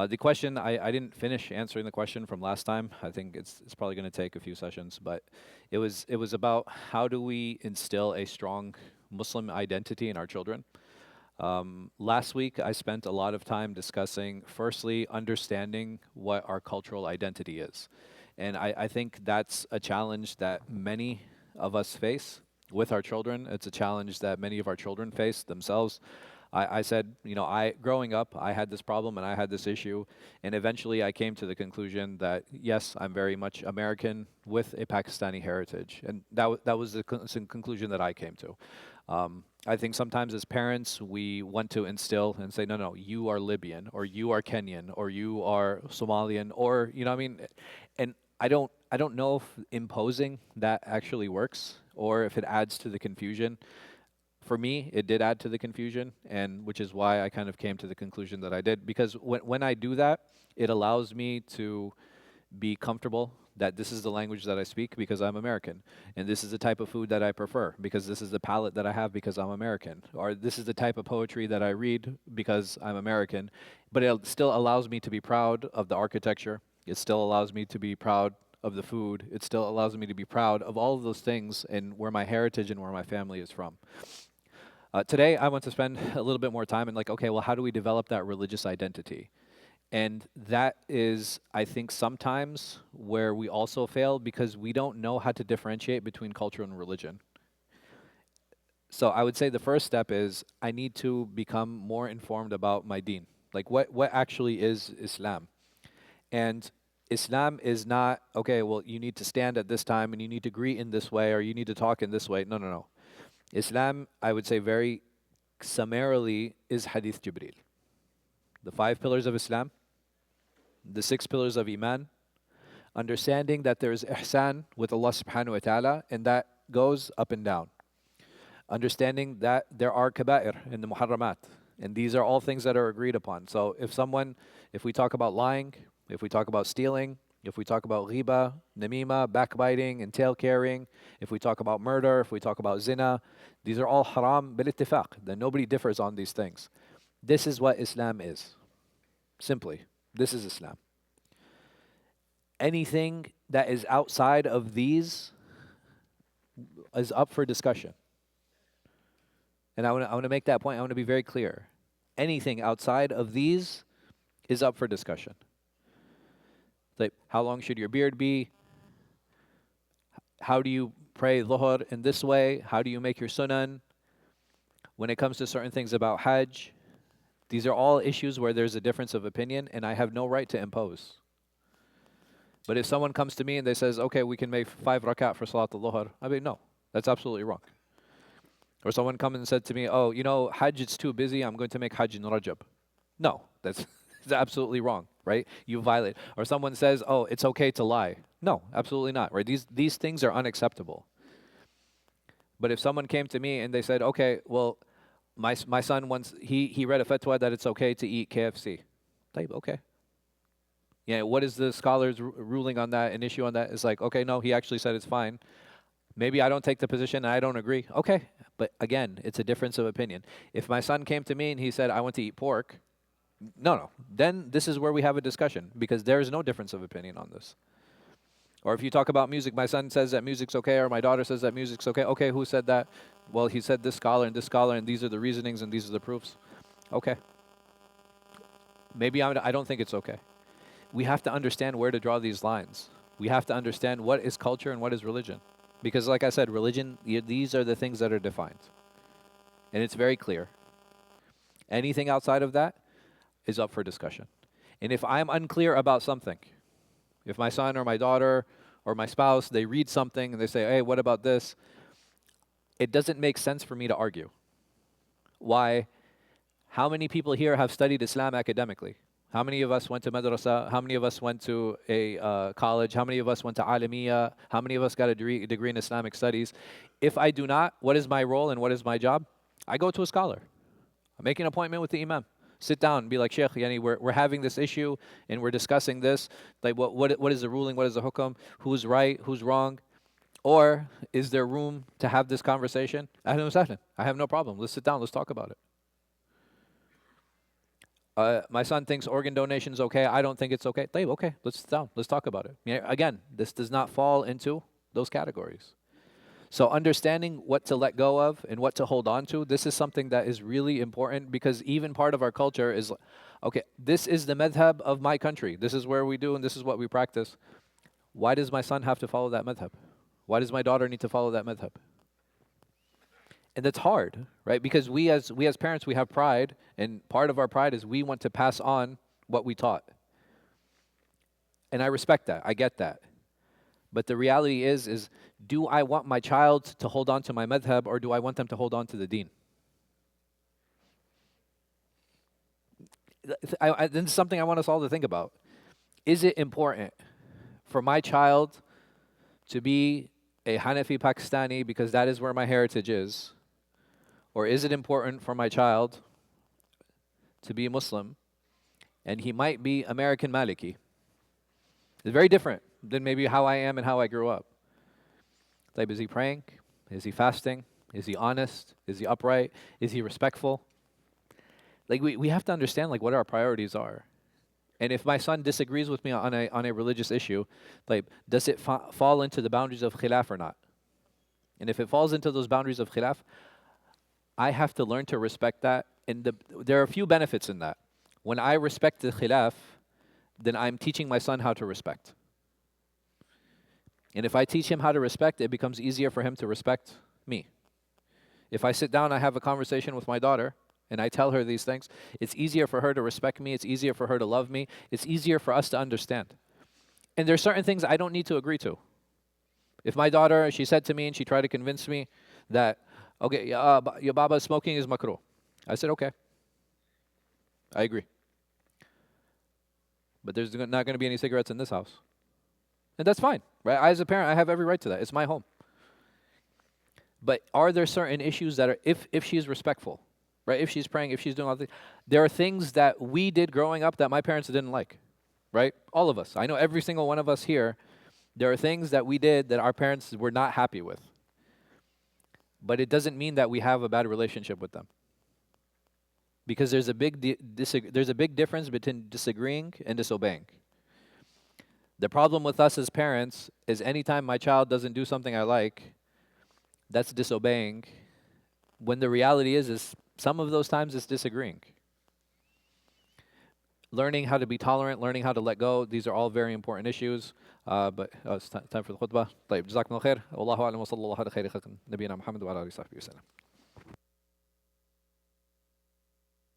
The question, I didn't finish answering the question from last time. I think it's probably going to take a few sessions, but it was about how do we instill a strong Muslim identity in our children. Last week, I spent a lot of time discussing, firstly, understanding what our cultural identity is. And I think that's a challenge that many of us face with our children. It's a challenge that many of our children face themselves. I said, growing up, I had this problem and I had this issue. And eventually I came to the conclusion that, yes, I'm very much American with a Pakistani heritage. And that was the conclusion that I came to. I think sometimes as parents, we want to instill and say, no, no, you are Libyan, or you are Kenyan, or you are Somalian, or, you know what I mean? And I don't know if imposing that actually works or if it adds to the confusion. For me, it did add to the confusion, and which is why I kind of came to the conclusion that I did. Because when I do that, it allows me to be comfortable that this is the language that I speak because I'm American, and this is the type of food that I prefer because this is the palate that I have because I'm American, or this is the type of poetry that I read because I'm American. But it still allows me to be proud of the architecture. It still allows me to be proud of the food. It still allows me to be proud of all of those things and where my heritage and where my family is from. Today, I want to spend a little bit more time and like, okay, well, how do we develop that religious identity? And that is, I think, sometimes where we also fail because we don't know how to differentiate between culture and religion. So I would say the first step is I need to become more informed about my deen. Like what actually is Islam? And Islam is not, okay, well, you need to stand at this time and you need to greet in this way or you need to talk in this way. No, no, no. Islam, I would say very summarily, is Hadith Jibreel. The five pillars of Islam, the six pillars of Iman, understanding that there is ihsan with Allah subhanahu wa ta'ala, and that goes up and down. Understanding that there are kaba'ir in the muharramat, and these are all things that are agreed upon. So if we talk about lying, if we talk about stealing, if we talk about ghiba, namima, backbiting, and tail carrying, if we talk about murder, if we talk about zina, these are all haram bil ittifaq, that nobody differs on these things. This is what Islam is. Simply, this is Islam. Anything that is outside of these is up for discussion. And I want to make that point. I want to be very clear. Anything outside of these is up for discussion. Like, how long should your beard be? How do you pray dhuhr in this way? How do you make your sunan? When it comes to certain things about hajj, these are all issues where there's a difference of opinion, and I have no right to impose. But if someone comes to me and they says, okay, we can make 5 rakat for Salat al-Dhuhr, I mean, no, that's absolutely wrong. Or someone come and said to me, oh, Hajj, it's too busy, I'm going to make Hajj in Rajab. No, that's absolutely wrong, right? You violate. Or someone says, oh, it's okay to lie. No, absolutely not, right? These things are unacceptable. But if someone came to me and they said, okay, well, my son once, he read a fatwa that it's okay to eat KFC. Okay. Yeah, what is the scholar's ruling on that, an issue on that? It's like, okay, no, he actually said it's fine. Maybe I don't take the position and I don't agree. Okay, but again, it's a difference of opinion. If my son came to me and he said, I want to eat pork, no, then this is where we have a discussion because there is no difference of opinion on this. Or if you talk about music, my son says that music's okay, or my daughter says that music's okay. Okay, who said that? Well, he said this scholar, and these are the reasonings, and these are the proofs. Okay. Maybe I don't think it's okay. We have to understand where to draw these lines. We have to understand what is culture and what is religion. Because like I said, religion, these are the things that are defined. And it's very clear. Anything outside of that is up for discussion. And if I'm unclear about something, if my son or my daughter or my spouse, they read something and they say, hey, what about this? It doesn't make sense for me to argue. Why? How many people here have studied Islam academically? How many of us went to madrasa? How many of us went to a college? How many of us went to alamiya? How many of us got a degree in Islamic studies? If I do not, what is my role and what is my job? I go to a scholar. I make an appointment with the imam. Sit down and be like, Sheikh, yani we're having this issue and we're discussing this. Like, what is the ruling? What is the hukum? Who's right? Who's wrong? Or is there room to have this conversation? Ahlan wa sahlan. I have no problem. Let's sit down. Let's talk about it. My son thinks organ donation is okay. I don't think it's okay. طيب, okay, let's sit down. Let's talk about it. Yeah, again, this does not fall into those categories. So understanding what to let go of and what to hold on to, this is something that is really important because even part of our culture is, okay, this is the madhab of my country. This is where we do and this is what we practice. Why does my son have to follow that madhab? Why does my daughter need to follow that madhab? And that's hard, right? Because we as parents, we have pride, and part of our pride is we want to pass on what we taught. And I respect that. I get that. But the reality is do I want my child to hold on to my madhab or do I want them to hold on to the deen? This is something I want us all to think about. Is it important for my child to be a Hanafi Pakistani because that is where my heritage is? Or is it important for my child to be Muslim and he might be American Maliki? It's very different than maybe how I am and how I grew up. Like, is he praying? Is he fasting? Is he honest? Is he upright? Is he respectful? Like we have to understand like what our priorities are. And if my son disagrees with me on a religious issue, like does it fall into the boundaries of khilaf or not? And if it falls into those boundaries of khilaf, I have to learn to respect that. And there are a few benefits in that. When I respect the khilaf, then I'm teaching my son how to respect. And if I teach him how to respect, it becomes easier for him to respect me. If I sit down, I have a conversation with my daughter, and I tell her these things, it's easier for her to respect me, it's easier for her to love me, it's easier for us to understand. And there's certain things I don't need to agree to. If my daughter, she said to me and she tried to convince me that, okay, your baba smoking is makruh. I said, okay, I agree. But there's not going to be any cigarettes in this house. And that's fine, right? As a parent, I have every right to that. It's my home. But are there certain issues that are, if she's respectful, right? If she's praying, if she's doing all things, there are things that we did growing up that my parents didn't like, right? All of us. I know every single one of us here, there are things that we did that our parents were not happy with. But it doesn't mean that we have a bad relationship with them. Because there's a big difference between disagreeing and disobeying. The problem with us as parents is anytime my child doesn't do something I like, that's disobeying. When the reality is some of those times it's disagreeing. Learning how to be tolerant, learning how to let go, these are all very important issues. But it's time for the khutbah. طيب جزاكم الله خير والله أعلم وصلى الله على خير خلق نبينا محمد وعلى آله وصحبه وسلم.